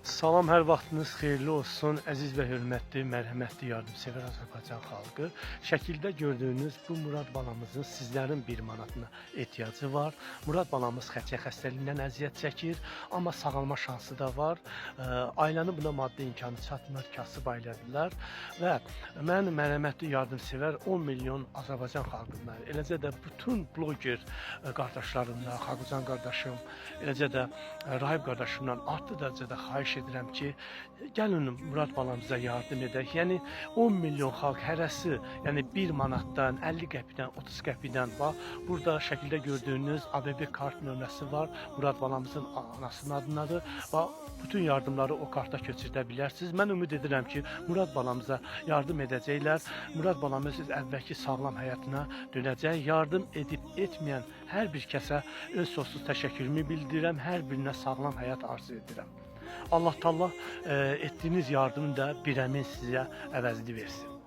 Salam, hər vaxtınız xeyirli olsun. Əziz və hörmətli, mərhəmətli yardımsevər Azərbaycan xalqı. Şəkildə gördüyünüz bu Murad balamızın sizlərin 1 manatına ehtiyacı var. Murad balamız xəçə xəstəliyindən əziyyət çəkir, amma sağalma şansı da var. Ailənin buna maddi imkanı çatmır, kasıb ailədirlər və mən mərhəmətli yardımsevər 10 milyon Azərbaycan xalqına, eləcə də bütün bloger qardaşlarımla, Xaquzan qardaşım, eləcə də Rahib qardaşımdan artı dərəcədə xahiş edirəm ki, gəlin Murad balamıza yardım edək. Yəni 10 milyon xalq hərəsi, yəni 1 manatdan, 50 qəpikdən, 30 qəpikdən bax, burada şəkildə gördüyünüz ABB kart nömrəsi var. Murad balamızın anasının adındadır və bütün yardımları o karta köçürdə bilərsiniz. Mən ümid edirəm ki, Murad balamıza yardım edəcəklər. Murad balamız əvvəlki sağlam həyatına dönəcək. Yardım edib etməyən hər bir kəsə öz sonsuz təşəkkürümü bildirirəm. Hər birinə sağlam həyat arzu edirəm. Allah Taala etdiyiniz yardımı da bir əmin sizə əvəzini versin.